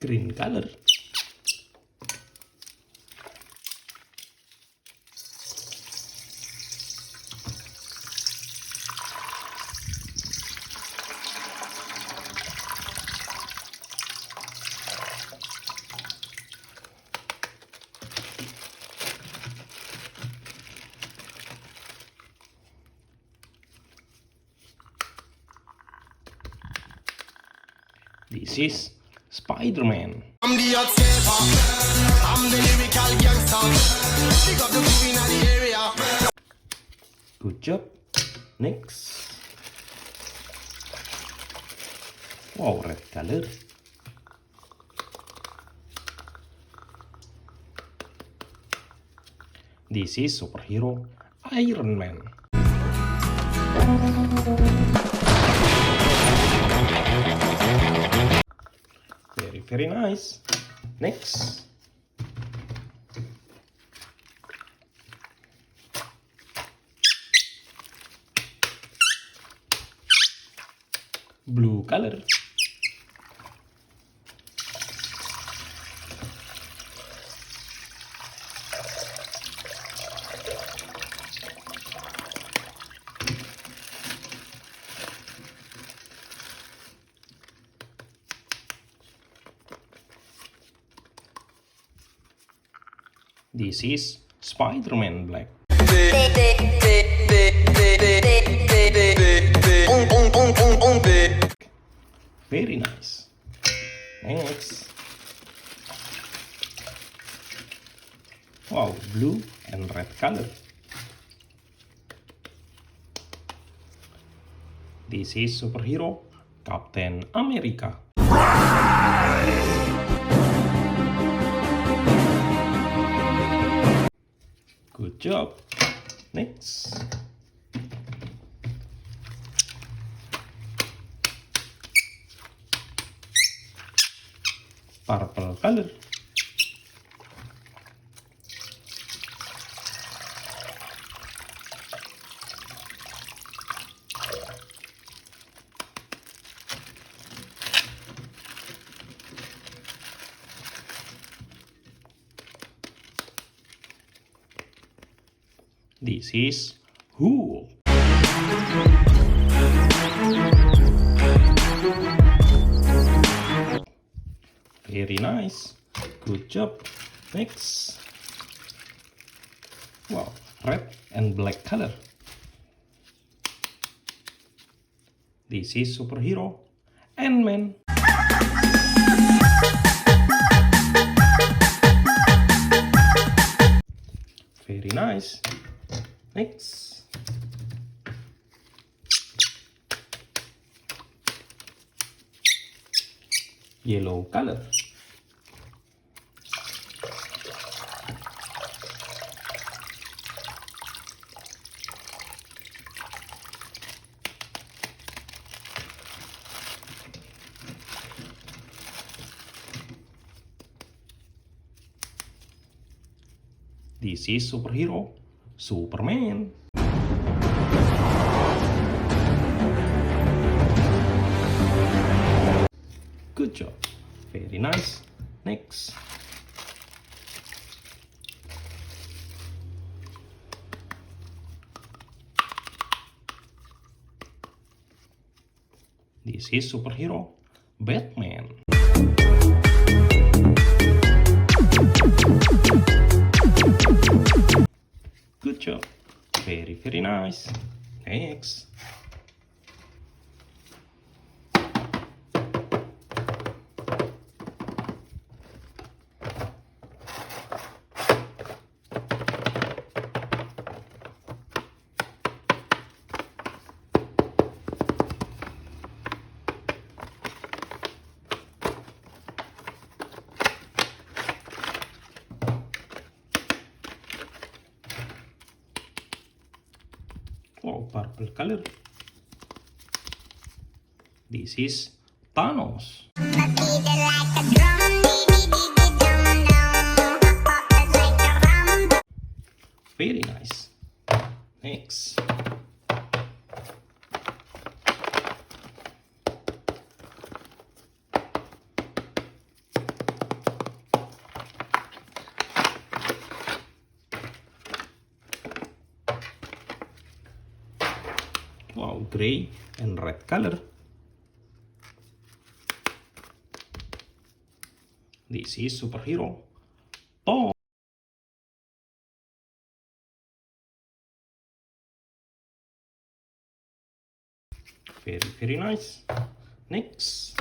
green color. This is Spiderman. I'm the hot saver. I'm the lyrical gangster. Pick up the crew in the area. Good job. Next. Wow, red color. This is superhero Iron Man. Very nice. Next. Blue color. This is Spiderman Black. Very nice. Next. Wow, blue and red color. This is superhero Captain America. Good job. Next. Purple color. This is Hulk. Very nice. Good job. Next. Wow, red and black color. This is superhero Ant-Man. Very nice. Next. Yellow color. This is superhero Superman. Good job. Very nice. Next. This is superhero Batman. Good job. Very nice. Next. Oh, purple color. This is Thanos. Very nice. Next. gray and red color. This is superhero Thor. Very nice. Next.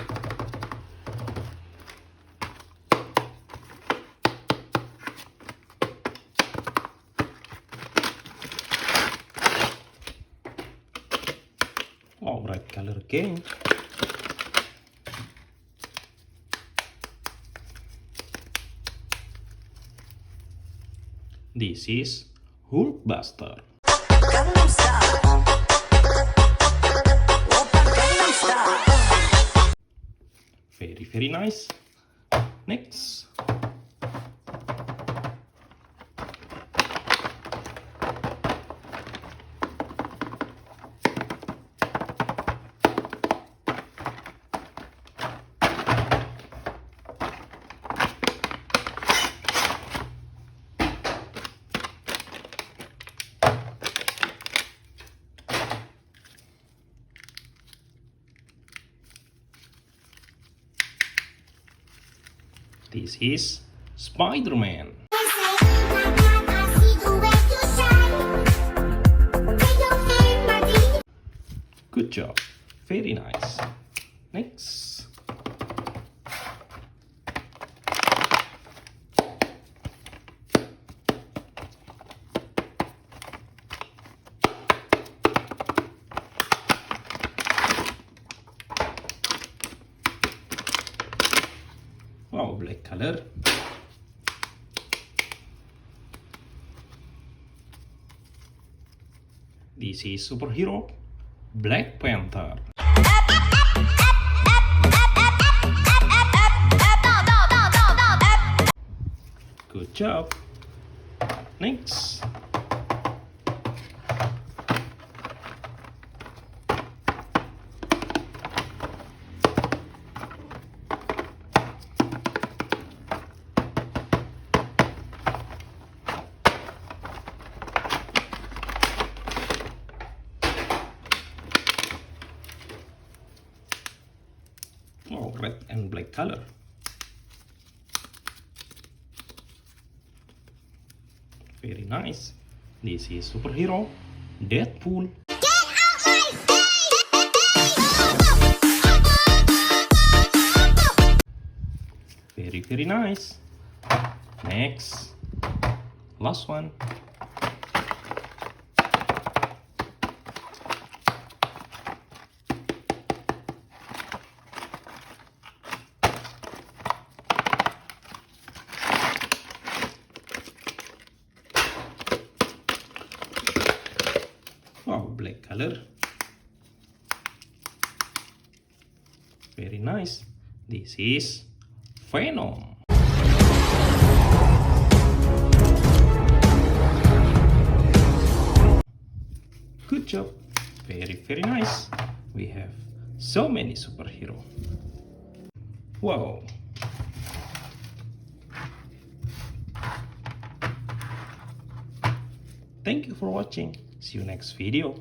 Oh, red color again. This is Hulkbuster. Very nice. Next. This is Spiderman. Good job. Very nice. Next. Wow, black color. This is superhero Black Panther. Good job. Next. Oh, red and black color. Very nice. This is superhero Deadpool. Very nice. Next. Last one. Oh, black color. Very nice. This is Venom. Good job. Very nice. We have so many superheroes. Wow. Thank you for watching. See you next video.